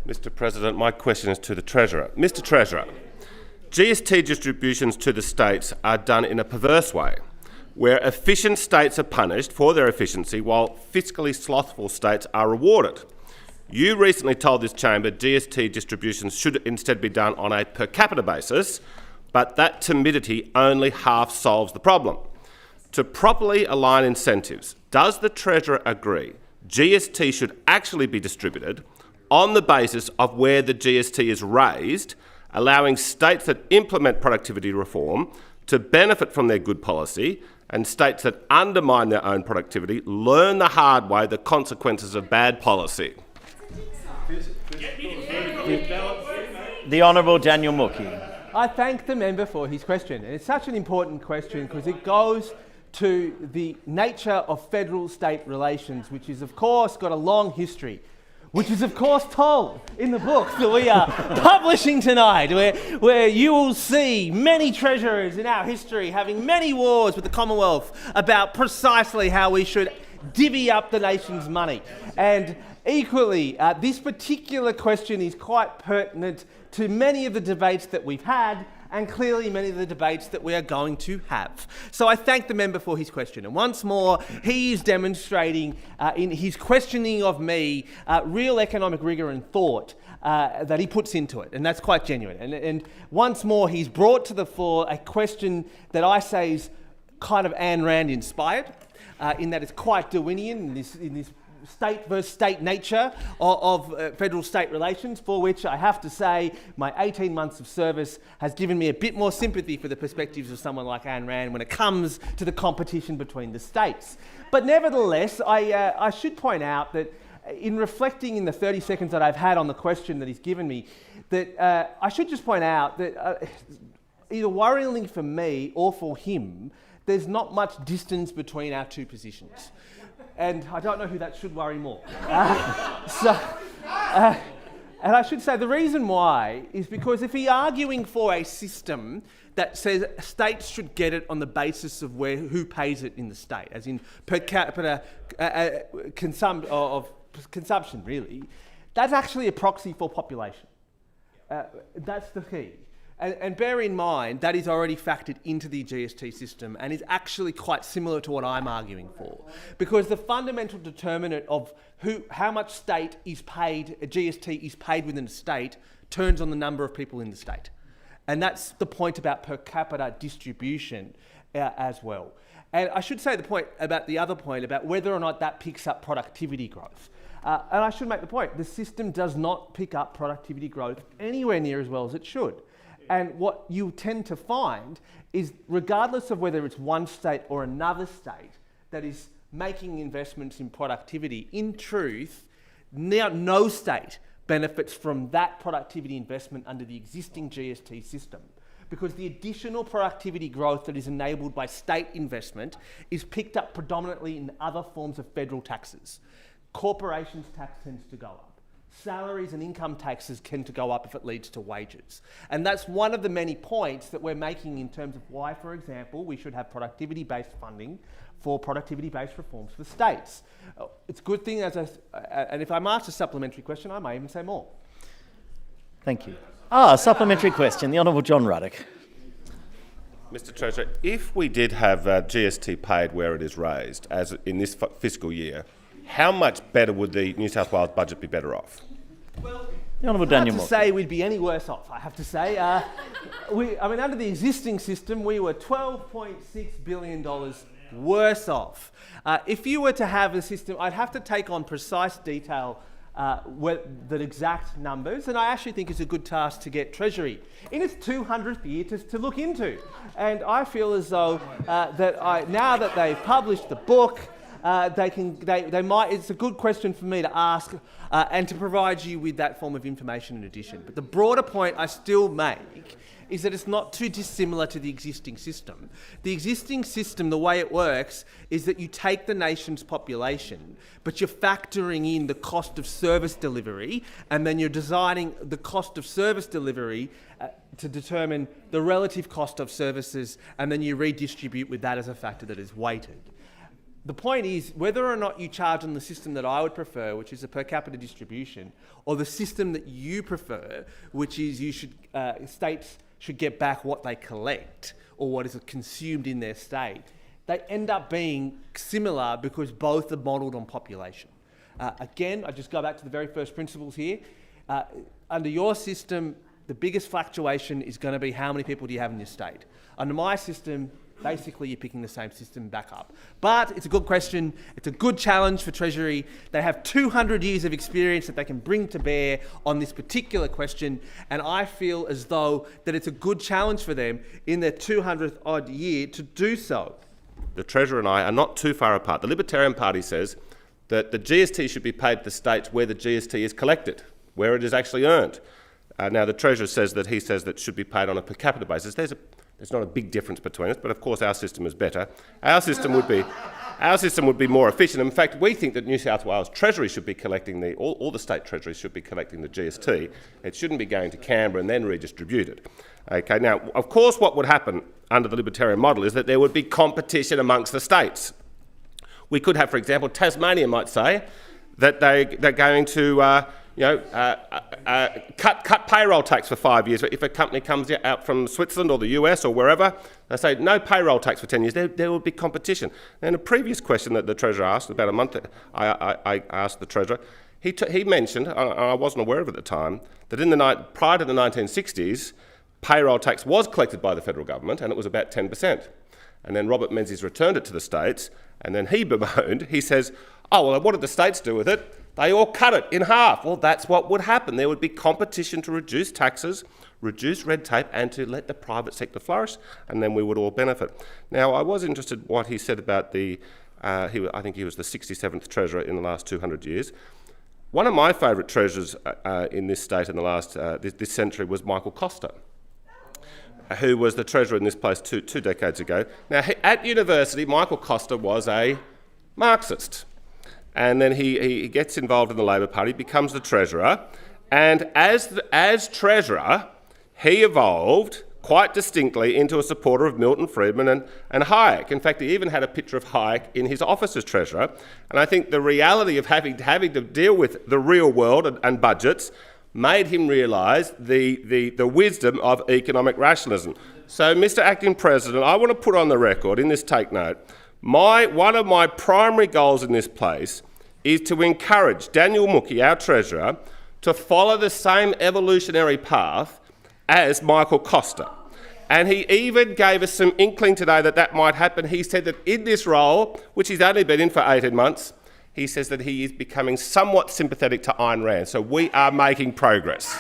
Mr. President, my question is to the Treasurer. Mr. Treasurer, GST distributions to the states are done in a perverse way, where efficient states are punished for their efficiency while fiscally slothful states are rewarded. You recently told this chamber GST distributions should instead be done on a per capita basis, but that timidity only half solves the problem. To properly align incentives, does the Treasurer agree GST should actually be distributed on the basis of where the GST is raised, allowing states that implement productivity reform to benefit from their good policy, and states that undermine their own productivity learn the hard way the consequences of bad policy? The Honourable Daniel Mookhey. I thank the member for his question. And it's such an important question because it goes to the nature of federal-state relations, which is, of course, got a long history, which is, of course, told in the book that we are publishing tonight, where you will see many treasurers in our history having many wars with the Commonwealth about precisely how we should divvy up the nation's money. And equally, this particular question is quite pertinent to many of the debates that we've had, and clearly many of the debates that we are going to have. So I thank the member for his question. And once more, he is demonstrating in his questioning of me real economic rigour and thought that he puts into it, and that's quite genuine. And once more, he's brought to the fore a question that I say is kind of Ayn Rand-inspired, in that it's quite Darwinian in this state versus state nature of federal-state relations, for which I have to say my 18 months of service has given me a bit more sympathy for the perspectives of someone like Ayn Rand when it comes to the competition between the states. But nevertheless, I should point out that in reflecting in the 30 seconds that I've had on the question that he's given me, that I should just point out that either worryingly for me or for him, there's not much distance between our two positions. And I don't know who that should worry more. And I should say the reason why is because if he's arguing for a system that says states should get it on the basis of who pays it in the state, as in per capita consumption, really, that's actually a proxy for population. That's the key. And bear in mind, that is already factored into the GST system and is actually quite similar to what I'm arguing for. Because the fundamental determinant of how much state is paid, GST is paid within a state, turns on the number of people in the state. And that's the point about per capita distribution as well. And I should say the other point about whether or not that picks up productivity growth. And I should make the point, the system does not pick up productivity growth anywhere near as well as it should. And what you tend to find is, regardless of whether it's one state or another state that is making investments in productivity, in truth, now no state benefits from that productivity investment under the existing GST system, because the additional productivity growth that is enabled by state investment is picked up predominantly in other forms of federal taxes. Corporations tax tends to go up. Salaries and income taxes tend to go up if it leads to wages. And that's one of the many points that we're making in terms of why, for example, we should have productivity-based funding for productivity-based reforms for states. It's a good thing, and if I'm asked a supplementary question, I may even say more. Thank you. Supplementary question, the Honourable John Ruddock. Mr. Treasurer, if we did have GST paid where it is raised, as in this fiscal year, how much better would the New South Wales budget be better off? Well, the Honourable Daniel Mookhey. To say we'd be any worse off, I have to say. Under the existing system, we were $12.6 billion worse off. If you were to have a system, I'd have to take on precise detail the exact numbers, and I actually think it's a good task to get Treasury in its 200th year to look into. And I feel as though now that they've published the book, they might. It's a good question for me to ask and to provide you with that form of information in addition. But the broader point I still make is that it's not too dissimilar to the existing system. The existing system, the way it works, is that you take the nation's population, but you're factoring in the cost of service delivery, and then you're designing the cost of service delivery to determine the relative cost of services, and then you redistribute with that as a factor that is weighted. The point is whether or not you charge on the system that I would prefer, which is a per capita distribution, or the system that you prefer, which is states should get back what they collect or what is consumed in their state, they end up being similar because both are modelled on population. Again, I just go back to the very first principles here. Under your system, the biggest fluctuation is going to be how many people do you have in your state. Under my system, basically you're picking the same system back up. But it's a good question. It's a good challenge for Treasury. They have 200 years of experience that they can bring to bear on this particular question, and I feel as though that it's a good challenge for them in their 200th odd year to do so. The Treasurer and I are not too far apart. The Libertarian Party says that the GST should be paid to the states where the GST is collected, where it is actually earned. Now, the Treasurer says that it should be paid on a per capita basis. There's not a big difference between us, but of course our system is better. Our system would be more efficient. In fact, we think that New South Wales Treasury should be collecting all the state treasuries should be collecting the GST. It shouldn't be going to Canberra and then redistributed. Okay, now, of course, what would happen under the Libertarian model is that there would be competition amongst the states. We could have, for example, Tasmania might say that they're going to cut payroll tax for 5 years. If a company comes out from Switzerland or the US or wherever, they say no payroll tax for 10 years. There will be competition. And a previous question that the Treasurer asked, about a month ago, I asked the Treasurer, he mentioned, and I wasn't aware of it at the time, that prior to the 1960s, payroll tax was collected by the federal government and it was about 10%. And then Robert Menzies returned it to the states, and then he bemoaned, he says, oh, well, what did the states do with it? They all cut it in half. Well, that's what would happen. There would be competition to reduce taxes, reduce red tape, and to let the private sector flourish, and then we would all benefit. Now, I was interested in what he said about I think he was the 67th Treasurer in the last 200 years. One of my favourite treasurers in this state in the last, this century was Michael Costa, who was the Treasurer in this place two decades ago. Now, at university, Michael Costa was a Marxist. And then he gets involved in the Labor Party, becomes the Treasurer, and as Treasurer, he evolved quite distinctly into a supporter of Milton Friedman and Hayek. In fact, he even had a picture of Hayek in his office as Treasurer. And I think the reality of having to deal with the real world and budgets made him realise the wisdom of economic rationalism. So, Mr. Acting President, I want to put on the record in this take note, one of my primary goals in this place is to encourage Daniel Mookhey, our Treasurer, to follow the same evolutionary path as Michael Costa. And he even gave us some inkling today that might happen. He said that in this role, which he's only been in for 18 months, he says that he is becoming somewhat sympathetic to Ayn Rand. So we are making progress.